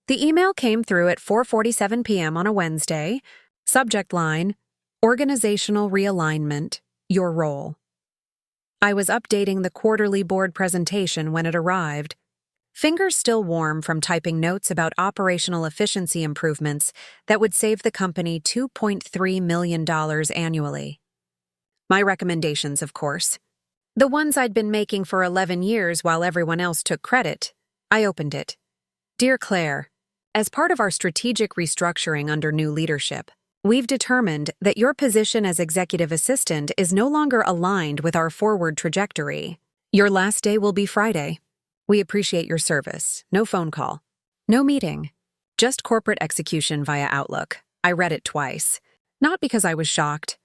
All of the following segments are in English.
The email came through at 4:47 p.m. on a Wednesday. Subject line, Organizational Realignment, Your Role. I was updating the quarterly board presentation when it arrived. Fingers still warm from typing notes about operational efficiency improvements that would save the company $2.3 million annually. My recommendations, of course. The ones I'd been making for 11 years while everyone else took credit. I opened it. Dear Claire, as part of our strategic restructuring under new leadership, we've determined that your position as executive assistant is no longer aligned with our forward trajectory. Your last day will be Friday. We appreciate your service. No phone call. No meeting. Just corporate execution via Outlook. I read it twice. Not because I was shocked.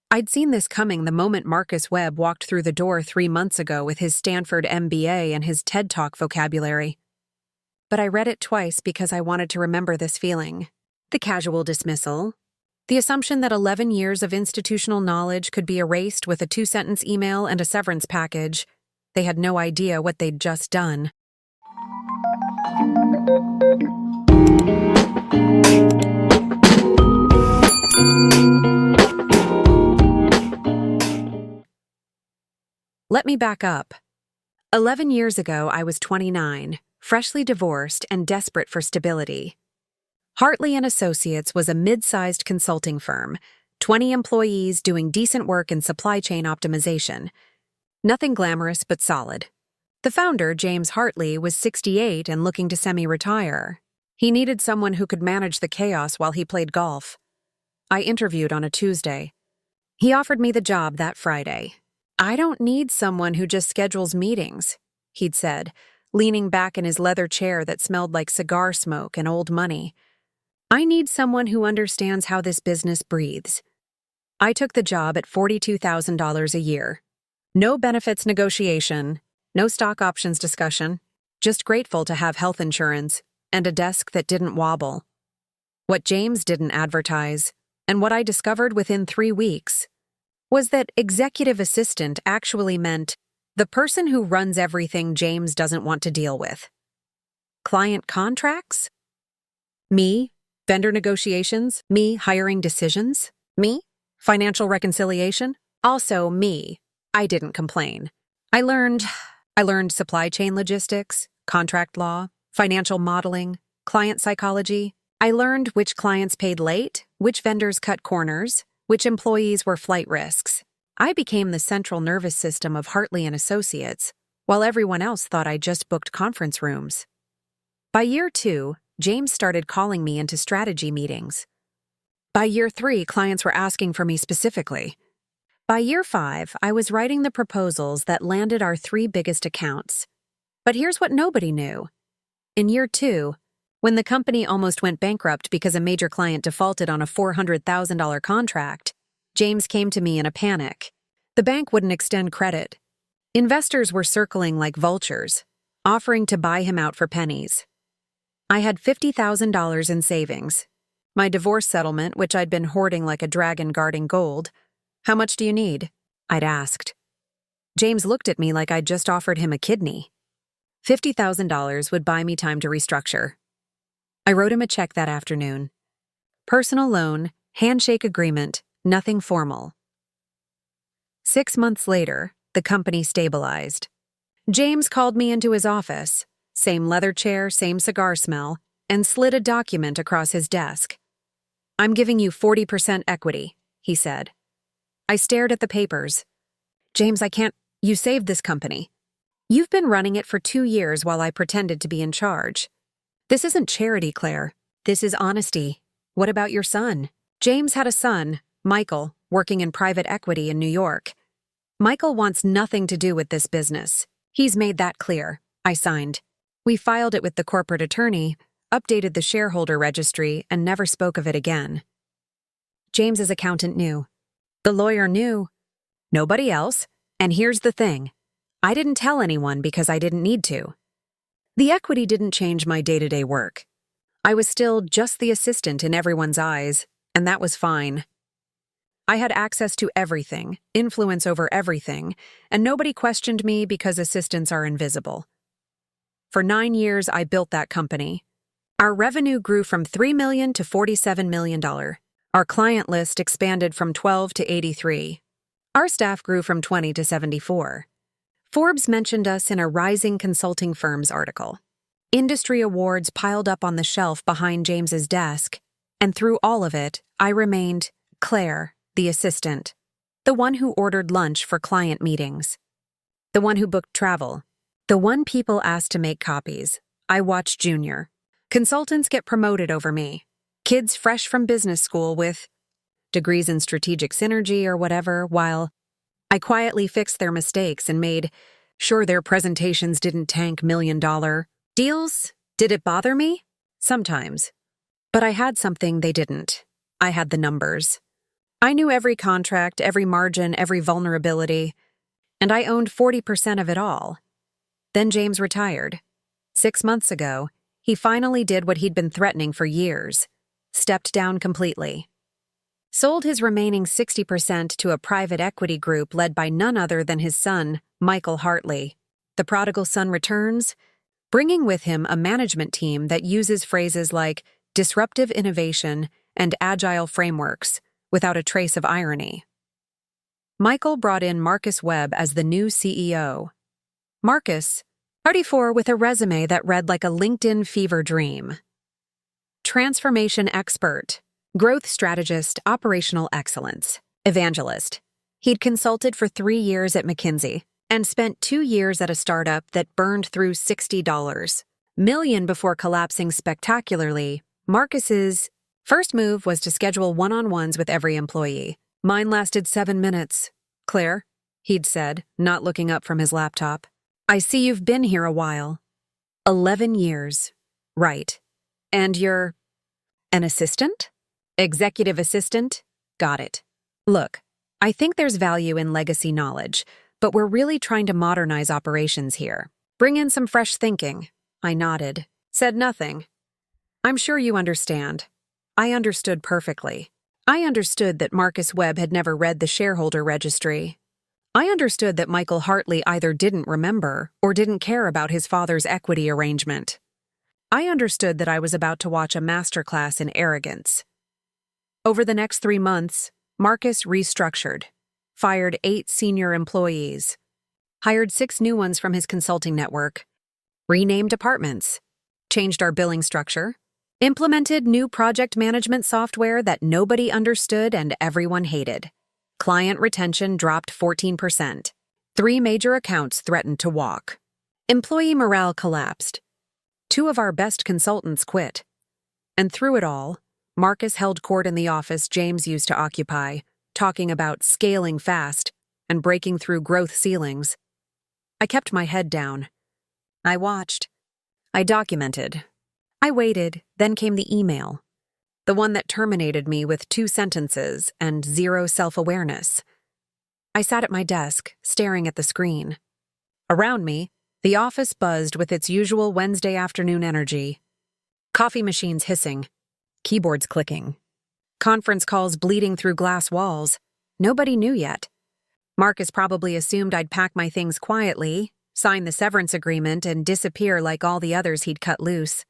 I'd seen this coming the moment Marcus Webb walked through the door 3 months ago with his Stanford MBA and his TED Talk vocabulary. But I read it twice because I wanted to remember this feeling. The casual dismissal. The assumption that 11 years of institutional knowledge could be erased with a 2-sentence email and a severance package. They had no idea what they'd just done. Let me back up. 11 years ago, I was 29, freshly divorced and desperate for stability. Hartley & Associates was a mid-sized consulting firm, 20 employees doing decent work in supply chain optimization. Nothing glamorous but solid. The founder, James Hartley, was 68 and looking to semi-retire. He needed someone who could manage the chaos while he played golf. I interviewed on a Tuesday. He offered me the job that Friday. I don't need someone who just schedules meetings, he'd said, leaning back in his leather chair that smelled like cigar smoke and old money. I need someone who understands how this business breathes. I took the job at $42,000 a year. No benefits negotiation, no stock options discussion, just grateful to have health insurance and a desk that didn't wobble. What James didn't advertise, and what I discovered within 3 weeks, was that executive assistant actually meant the person who runs everything James doesn't want to deal with. Client contracts? Me? Vendor negotiations? Me hiring decisions? Me? Financial reconciliation? Also me. I didn't complain. I learned supply chain logistics, contract law, financial modeling, client psychology. I learned which clients paid late, which vendors cut corners, which employees were flight risks. I became the central nervous system of Hartley & Associates, while everyone else thought I just booked conference rooms. By year 2, James started calling me into strategy meetings. By year 3, clients were asking for me specifically. By year 5, I was writing the proposals that landed our 3 biggest accounts. But here's what nobody knew. In year 2, when the company almost went bankrupt because a major client defaulted on a $400,000 contract, James came to me in a panic. The bank wouldn't extend credit. Investors were circling like vultures, offering to buy him out for pennies. I had $50,000 in savings. My divorce settlement, which I'd been hoarding like a dragon guarding gold. How much do you need? I'd asked. James looked at me like I'd just offered him a kidney. $50,000 would buy me time to restructure. I wrote him a check that afternoon. Personal loan, handshake agreement, nothing formal. 6 months later, the company stabilized. James called me into his office, same leather chair, same cigar smell, and slid a document across his desk. I'm giving you 40% equity, he said. I stared at the papers. James, you saved this company. You've been running it for 2 years while I pretended to be in charge. This isn't charity, Claire. This is honesty. What about your son? James had a son, Michael, working in private equity in New York. Michael wants nothing to do with this business. He's made that clear. I signed. We filed it with the corporate attorney, updated the shareholder registry, and never spoke of it again. James's accountant knew. The lawyer knew. Nobody else. And here's the thing. I didn't tell anyone because I didn't need to. The equity didn't change my day-to-day work. I was still just the assistant in everyone's eyes, and that was fine. I had access to everything, influence over everything, and nobody questioned me because assistants are invisible. For 9 years, I built that company. Our revenue grew from $3 million to $47 million. Our client list expanded from 12 to 83. Our staff grew from 20 to 74. Forbes mentioned us in a Rising Consulting Firms article. Industry awards piled up on the shelf behind James's desk, and through all of it, I remained Claire, the assistant, the one who ordered lunch for client meetings, the one who booked travel, the one people asked to make copies. I watched Junior. Consultants get promoted over me. Kids fresh from business school with degrees in strategic synergy or whatever, while I quietly fixed their mistakes and made sure their presentations didn't tank million-dollar deals. Did it bother me? Sometimes. But I had something they didn't. I had the numbers. I knew every contract, every margin, every vulnerability, and I owned 40% of it all. Then James retired. 6 months ago, he finally did what he'd been threatening for years. Stepped down completely. Sold his remaining 60% to a private equity group led by none other than his son, Michael Hartley. The prodigal son returns, bringing with him a management team that uses phrases like disruptive innovation and agile frameworks without a trace of irony. Michael brought in Marcus Webb as the new CEO. Marcus, 34, with a resume that read like a LinkedIn fever dream. Transformation expert, growth strategist, operational excellence, evangelist. He'd consulted for 3 years at McKinsey and spent 2 years at a startup that burned through $60 million before collapsing spectacularly. Marcus's first move was to schedule one-on-ones with every employee. Mine lasted 7 minutes. Claire, he'd said, not looking up from his laptop. I see you've been here a while. 11 years. Right. And you're an assistant? Executive assistant? Got it. Look, I think there's value in legacy knowledge, but we're really trying to modernize operations here. Bring in some fresh thinking. I nodded. Said nothing. I'm sure you understand. I understood perfectly. I understood that Marcus Webb had never read the shareholder registry. I understood that Michael Hartley either didn't remember or didn't care about his father's equity arrangement. I understood that I was about to watch a masterclass in arrogance. Over the next 3 months, Marcus restructured, fired 8 senior employees, hired 6 new ones from his consulting network, renamed departments, changed our billing structure, implemented new project management software that nobody understood and everyone hated. Client retention dropped 14%. 3 major accounts threatened to walk. Employee morale collapsed. 2 of our best consultants quit. And through it all, Marcus held court in the office James used to occupy, talking about scaling fast and breaking through growth ceilings. I kept my head down. I watched. I documented. I waited, then came the email. The one that terminated me with 2 sentences and 0 self-awareness. I sat at my desk, staring at the screen. Around me, the office buzzed with its usual Wednesday afternoon energy. Coffee machines hissing. Keyboards clicking. Conference calls bleeding through glass walls. Nobody knew yet. Marcus probably assumed I'd pack my things quietly, sign the severance agreement, and disappear like all the others he'd cut loose.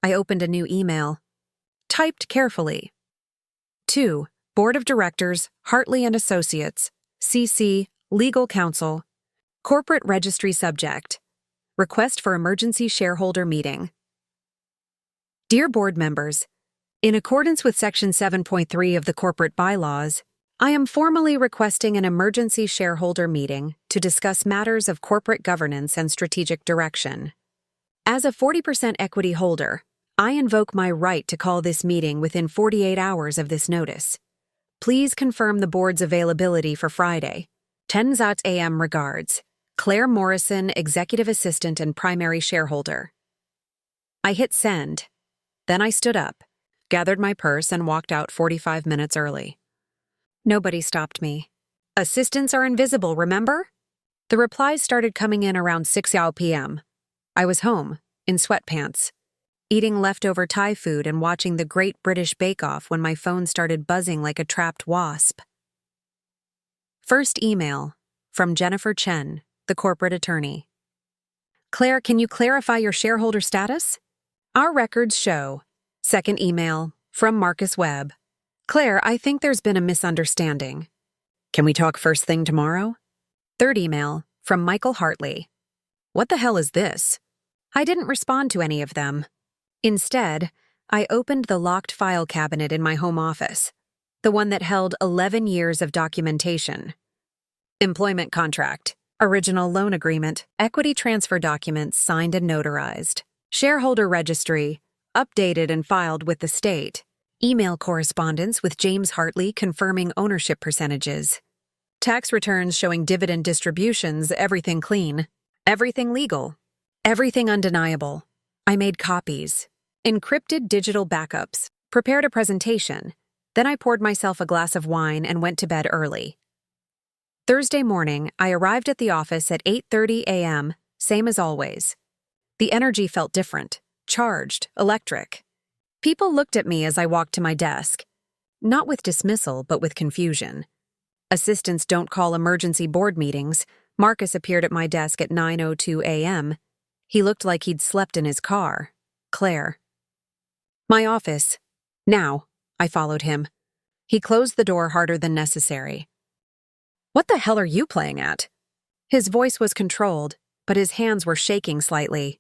I opened a new email. Typed carefully. To Board of Directors, Hartley and Associates, CC, Legal Counsel, Corporate Registry Subject, Request for Emergency Shareholder Meeting. Dear Board Members, in accordance with Section 7.3 of the Corporate Bylaws, I am formally requesting an emergency shareholder meeting to discuss matters of corporate governance and strategic direction. As a 40% equity holder, I invoke my right to call this meeting within 48 hours of this notice. Please confirm the board's availability for Friday. 10 a.m. Regards. Claire Morrison, Executive Assistant and Primary Shareholder. I hit send. Then I stood up, gathered my purse, and walked out 45 minutes early. Nobody stopped me. Assistants are invisible, remember? The replies started coming in around 6 p.m. I was home, in sweatpants, eating leftover Thai food and watching the Great British Bake Off when my phone started buzzing like a trapped wasp. First email, from Jennifer Chen, the corporate attorney. Claire, can you clarify your shareholder status? Our records show. Second email from Marcus Webb. Claire, I think there's been a misunderstanding. Can we talk first thing tomorrow? Third email from Michael Hartley. What the hell is this? I didn't respond to any of them. Instead, I opened the locked file cabinet in my home office, the one that held 11 years of documentation. Employment contract, original loan agreement, equity transfer documents signed and notarized, shareholder registry, updated and filed with the state, email correspondence with James Hartley confirming ownership percentages, tax returns showing dividend distributions, everything clean, everything legal, everything undeniable. I made copies, encrypted digital backups, prepared a presentation, then I poured myself a glass of wine and went to bed early. Thursday morning, I arrived at the office at 8:30 a.m., same as always. The energy felt different, charged, electric. People looked at me as I walked to my desk, not with dismissal, but with confusion. Assistants don't call emergency board meetings. Marcus appeared at my desk at 9:02 a.m. He looked like he'd slept in his car. Claire. My office. Now. I followed him. He closed the door harder than necessary. What the hell are you playing at? His voice was controlled, but his hands were shaking slightly.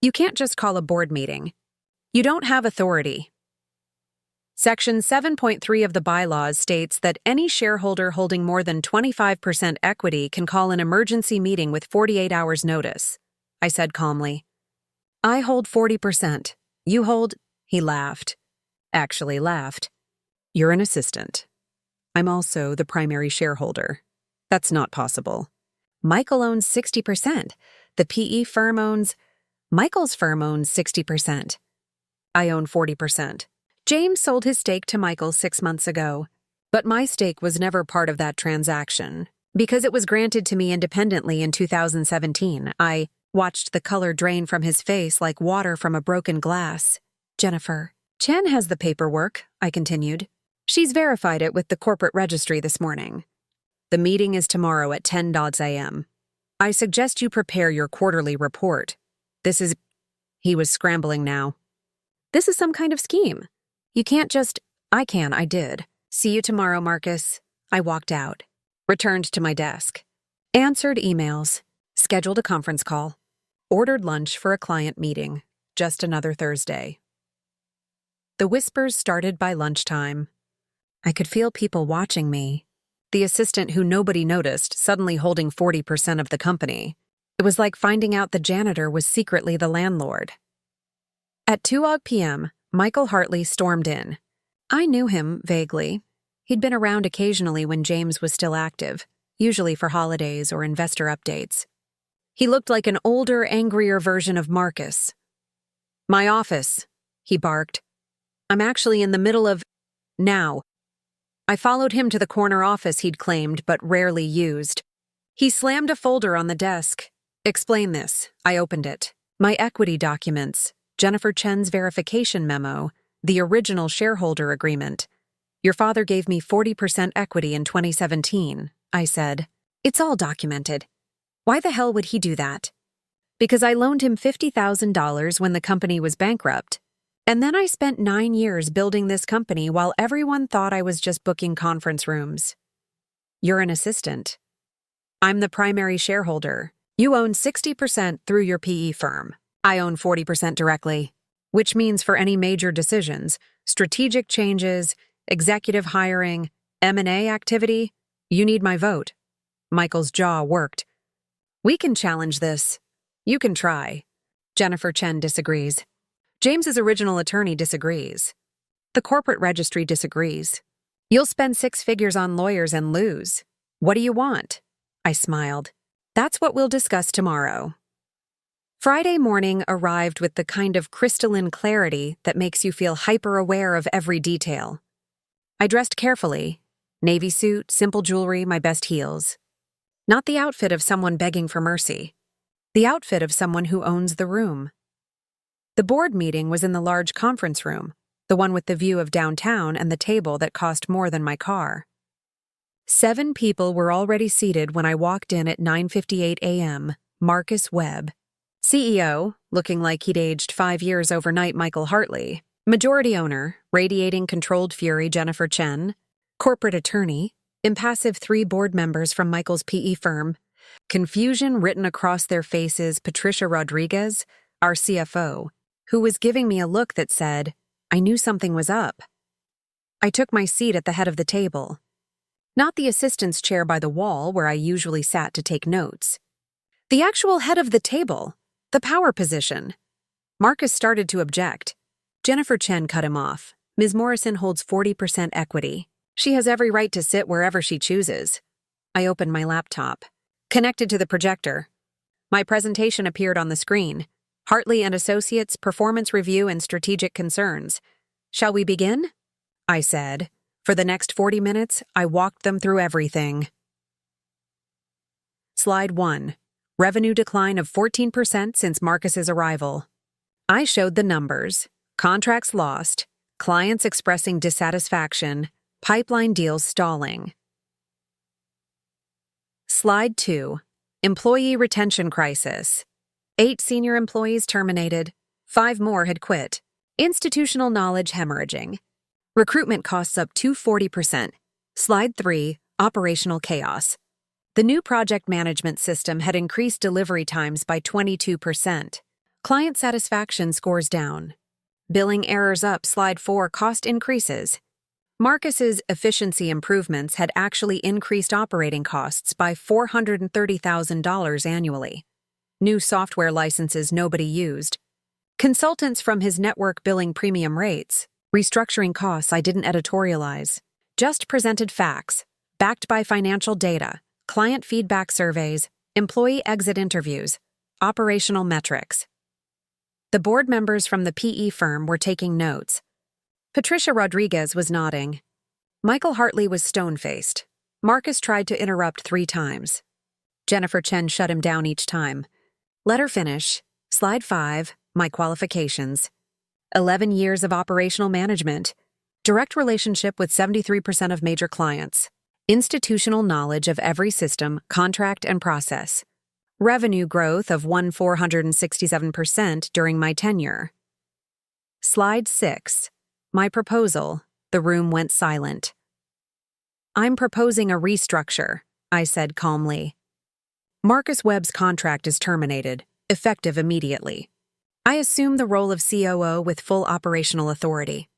You can't just call a board meeting. You don't have authority. Section 7.3 of the bylaws states that any shareholder holding more than 25% equity can call an emergency meeting with 48 hours notice, I said calmly. I hold 40%. You hold... He laughed. Actually laughed. You're an assistant. I'm also the primary shareholder. That's not possible. Michael owns 60%. The PE firm owns... Michael's firm owns 60%. I own 40%. James sold his stake to Michael 6 months ago, but my stake was never part of that transaction because it was granted to me independently in 2017. I watched the color drain from his face like water from a broken glass. Jennifer. Chen has the paperwork, I continued. She's verified it with the corporate registry this morning. The meeting is tomorrow at 10 a.m. I suggest you prepare your quarterly report. This is... He was scrambling now. This is some kind of scheme. You can't just... I can, I did. See you tomorrow, Marcus. I walked out. Returned to my desk. Answered emails. Scheduled a conference call. Ordered lunch for a client meeting. Just another Thursday. The whispers started by lunchtime. I could feel people watching me. The assistant who nobody noticed suddenly holding 40% of the company. It was like finding out the janitor was secretly the landlord. At 2 p.m., Michael Hartley stormed in. I knew him vaguely. He'd been around occasionally when James was still active, usually for holidays or investor updates. He looked like an older, angrier version of Marcus. My office, he barked. I'm actually in the middle of... Now. I followed him to the corner office he'd claimed but rarely used. He slammed a folder on the desk. Explain this. I opened it. My equity documents, Jennifer Chen's verification memo, the original shareholder agreement. Your father gave me 40% equity in 2017, I said. It's all documented. Why the hell would he do that? Because I loaned him $50,000 when the company was bankrupt. And then I spent 9 years building this company while everyone thought I was just booking conference rooms. You're an assistant. I'm the primary shareholder. You own 60% through your PE firm. I own 40% directly, which means for any major decisions, strategic changes, executive hiring, M&A activity, you need my vote. Michael's jaw worked. We can challenge this. You can try. Jennifer Chen disagrees. James's original attorney disagrees. The corporate registry disagrees. You'll spend 6 figures on lawyers and lose. What do you want? I smiled. That's what we'll discuss tomorrow. Friday morning arrived with the kind of crystalline clarity that makes you feel hyper-aware of every detail. I dressed carefully. Navy suit, simple jewelry, my best heels. Not the outfit of someone begging for mercy. The outfit of someone who owns the room. The board meeting was in the large conference room, the one with the view of downtown and the table that cost more than my car. 7 people were already seated when I walked in at 9:58 a.m. Marcus Webb, CEO, looking like he'd aged 5 years overnight, Michael Hartley. Majority owner, radiating controlled fury, Jennifer Chen. Corporate attorney, impassive 3 board members from Michael's PE firm. Confusion written across their faces, Patricia Rodriguez, our CFO, who was giving me a look that said, I knew something was up. I took my seat at the head of the table. Not the assistant's chair by the wall where I usually sat to take notes. The actual head of the table, the power position. Marcus started to object. Jennifer Chen cut him off. Ms. Morrison holds 40% equity. She has every right to sit wherever she chooses. I opened my laptop. Connected to the projector. My presentation appeared on the screen. Hartley and Associates, Performance Review and Strategic Concerns. Shall we begin? I said. For the next 40 minutes, I walked them through everything. Slide 1. Revenue decline of 14% since Marcus's arrival. I showed the numbers. Contracts lost, clients expressing dissatisfaction, pipeline deals stalling. Slide 2. Employee retention crisis. 8 senior employees terminated, 5 more had quit. Institutional knowledge hemorrhaging. Recruitment costs up 240%. Slide 3. Operational chaos. The new project management system had increased delivery times by 22%. Client satisfaction scores down. Billing errors up. Slide 4. Cost increases. Marcus's efficiency improvements had actually increased operating costs by $430,000 annually. New software licenses nobody used. Consultants from his network billing premium rates. Restructuring costs I didn't editorialize. Just presented facts, backed by financial data, client feedback surveys, employee exit interviews, operational metrics. The board members from the PE firm were taking notes. Patricia Rodriguez was nodding. Michael Hartley was stone-faced. Marcus tried to interrupt 3 times. Jennifer Chen shut him down each time. Let her finish. Slide 5, my qualifications. 11 years of operational management. Direct relationship with 73% of major clients. Institutional knowledge of every system, contract, and process. Revenue growth of 467% during my tenure. Slide 6. My proposal. The room went silent. I'm proposing a restructure, I said calmly. Marcus Webb's contract is terminated, effective immediately. I assume the role of COO with full operational authority.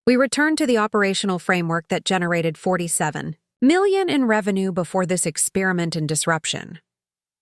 We returned to the operational framework that generated $47 million in revenue before this experiment in disruption.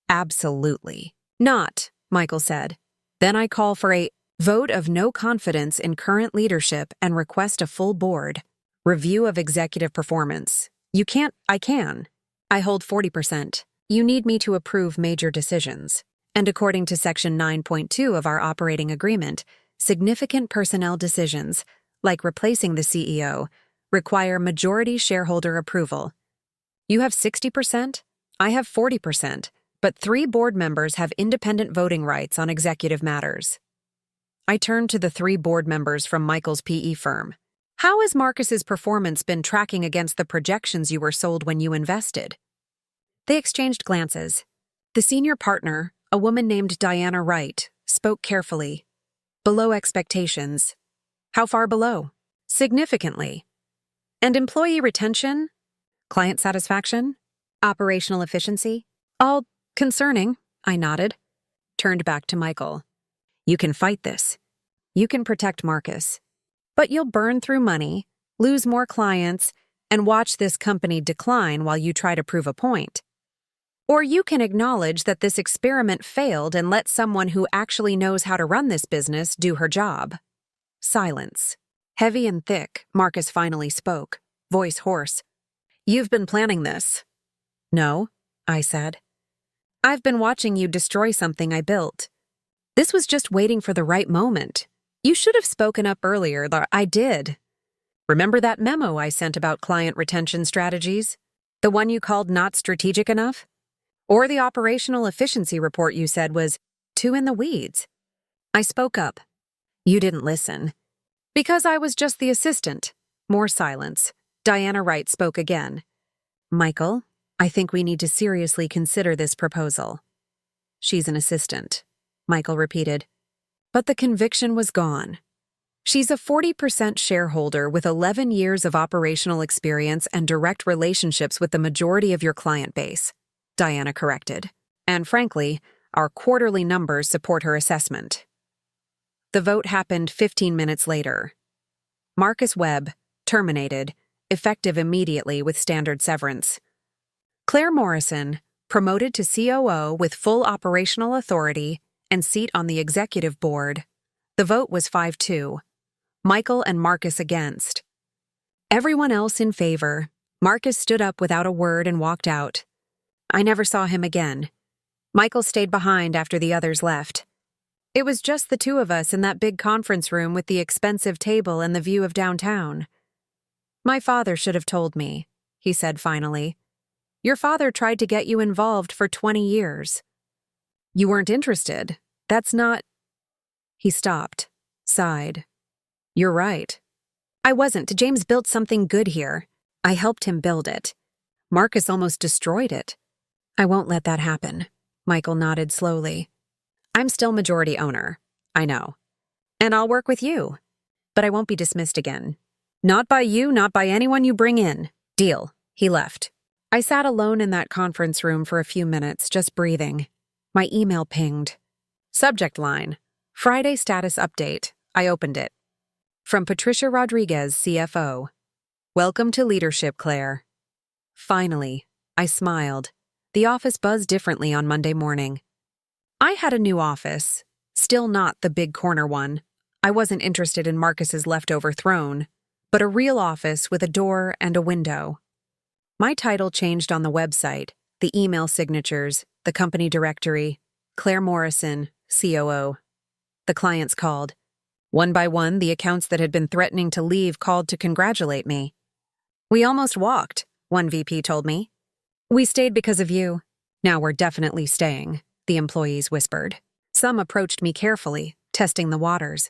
Absolutely not, Michael said. Then I call for a vote of no confidence in current leadership and request a full board review of executive performance. You can't, I can. I hold 40%. You need me to approve major decisions. And according to Section 9.2 of our operating agreement, significant personnel decisions, like replacing the CEO, require majority shareholder approval. You have 60%, I have 40%, but 3 board members have independent voting rights on executive matters. I turned to the 3 board members from Michael's PE firm. How has Marcus's performance been tracking against the projections you were sold when you invested? They exchanged glances. The senior partner, a woman named Diana Wright, spoke carefully. Below expectations. How far below? Significantly. And employee retention? Client satisfaction? Operational efficiency? All concerning, I nodded. Turned back to Michael. You can fight this. You can protect Marcus. But you'll burn through money, lose more clients, and watch this company decline while you try to prove a point. Or you can acknowledge that this experiment failed and let someone who actually knows how to run this business do her job. Silence. Heavy and thick, Marcus finally spoke, voice hoarse. You've been planning this. No, I said. I've been watching you destroy something I built. This was just waiting for the right moment. You should have spoken up earlier. I did. Remember that memo I sent about client retention strategies? The one you called not strategic enough? Or the operational efficiency report you said was too in the weeds? I spoke up. You didn't listen. Because I was just the assistant. More silence. Diana Wright spoke again. Michael, I think we need to seriously consider this proposal. She's an assistant, Michael repeated. But the conviction was gone. She's a 40% shareholder with 11 years of operational experience and direct relationships with the majority of your client base, Diana corrected. And frankly, our quarterly numbers support her assessment. The vote happened 15 minutes later. Marcus Webb, terminated, effective immediately with standard severance. Claire Morrison, promoted to COO with full operational authority and seat on the executive board. The vote was 5-2. Michael and Marcus against. Everyone else in favor. Marcus stood up without a word and walked out. I never saw him again. Michael stayed behind after the others left. It was just the two of us in that big conference room with the expensive table and the view of downtown. My father should have told me, he said finally. Your father tried to get you involved for 20 years. You weren't interested. That's not... He stopped, sighed. You're right. I wasn't. James built something good here. I helped him build it. Marcus almost destroyed it. I won't let that happen. Michael nodded slowly. I'm still majority owner. I know. And I'll work with you. But I won't be dismissed again. Not by you, not by anyone you bring in. Deal. He left. I sat alone in that conference room for a few minutes, just breathing. My email pinged. Subject line: Friday status update. I opened it. From Patricia Rodriguez, CFO. Welcome to leadership, Claire. Finally, I smiled. The office buzzed differently on Monday morning. I had a new office, still not the big corner one. I wasn't interested in Marcus's leftover throne, but a real office with a door and a window. My title changed on the website, the email signatures, the company directory, Claire Morrison, COO. The clients called. One by one, the accounts that had been threatening to leave called to congratulate me. We almost walked, one VP told me. We stayed because of you. Now we're definitely staying, the employees whispered. Some approached me carefully, testing the waters.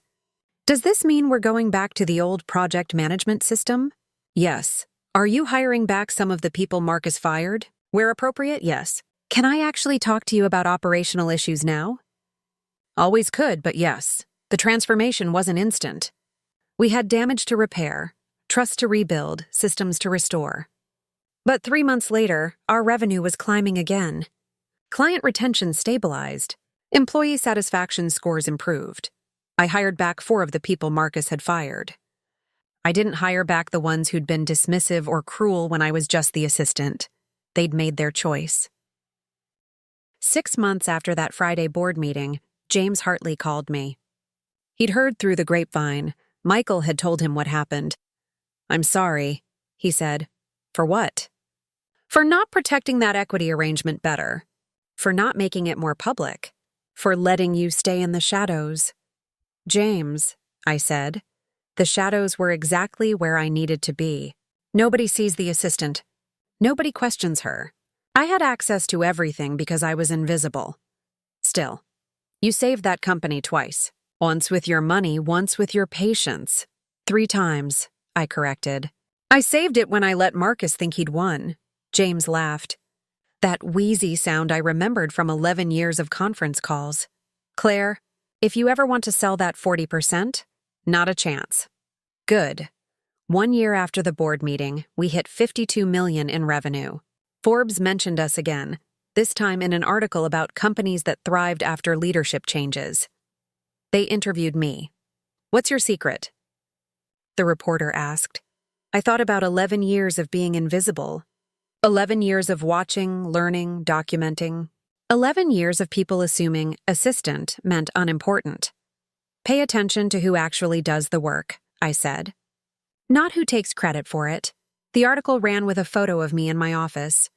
Does this mean we're going back to the old project management system? Yes. Are you hiring back some of the people Marcus fired? Where appropriate, yes. Can I actually talk to you about operational issues now? Always could, but yes. The transformation wasn't instant. We had damage to repair, trust to rebuild, systems to restore. But 3 months later, our revenue was climbing again. Client retention stabilized. Employee satisfaction scores improved. I hired back 4 of the people Marcus had fired. I didn't hire back the ones who'd been dismissive or cruel when I was just the assistant. They'd made their choice. 6 months after that Friday board meeting, James Hartley called me. He'd heard through the grapevine. Michael had told him what happened. I'm sorry, he said. For what? For not protecting that equity arrangement better. For not making it more public. For letting you stay in the shadows. James, I said. The shadows were exactly where I needed to be. Nobody sees the assistant. Nobody questions her. I had access to everything because I was invisible. Still, you saved that company twice. Once with your money, once with your patience. 3 times, I corrected. I saved it when I let Marcus think he'd won. James laughed. That wheezy sound I remembered from 11 years of conference calls. Claire, if you ever want to sell that 40%, not a chance. Good. 1 year after the board meeting, we hit $52 million in revenue. Forbes mentioned us again, this time in an article about companies that thrived after leadership changes. They interviewed me. What's your secret? The reporter asked. I thought about 11 years of being invisible. 11 years of watching, learning, documenting. 11 years of people assuming assistant meant unimportant. Pay attention to who actually does the work, I said. Not who takes credit for it. The article ran with a photo of me in my office.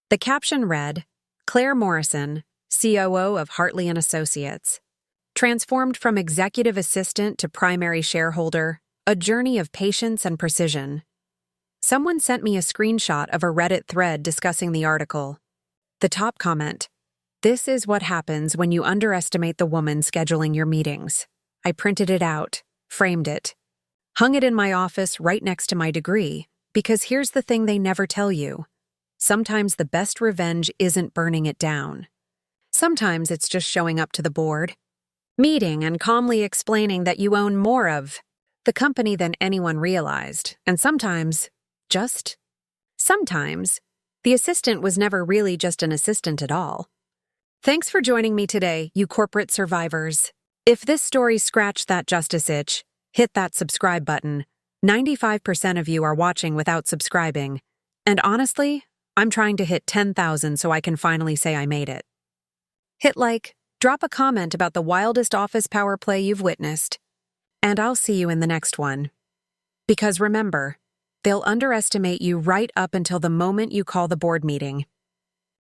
The caption read, Claire Morrison, COO of Hartley & Associates. Transformed from executive assistant to primary shareholder, a journey of patience and precision. Someone sent me a screenshot of a Reddit thread discussing the article. The top comment, this is what happens when you underestimate the woman scheduling your meetings. I printed it out, framed it, hung it in my office right next to my degree, because here's the thing they never tell you. Sometimes the best revenge isn't burning it down. Sometimes it's just showing up to the board. meeting and calmly explaining that you own more of the company than anyone realized, and sometimes, the assistant was never really just an assistant at all. Thanks for joining me today, you corporate survivors. If this story scratched that justice itch, hit that subscribe button. 95% of you are watching without subscribing. And honestly, I'm trying to hit 10,000 so I can finally say I made it. Hit like, drop a comment about the wildest office power play you've witnessed. And I'll see you in the next one. Because remember, they'll underestimate you right up until the moment you call the board meeting.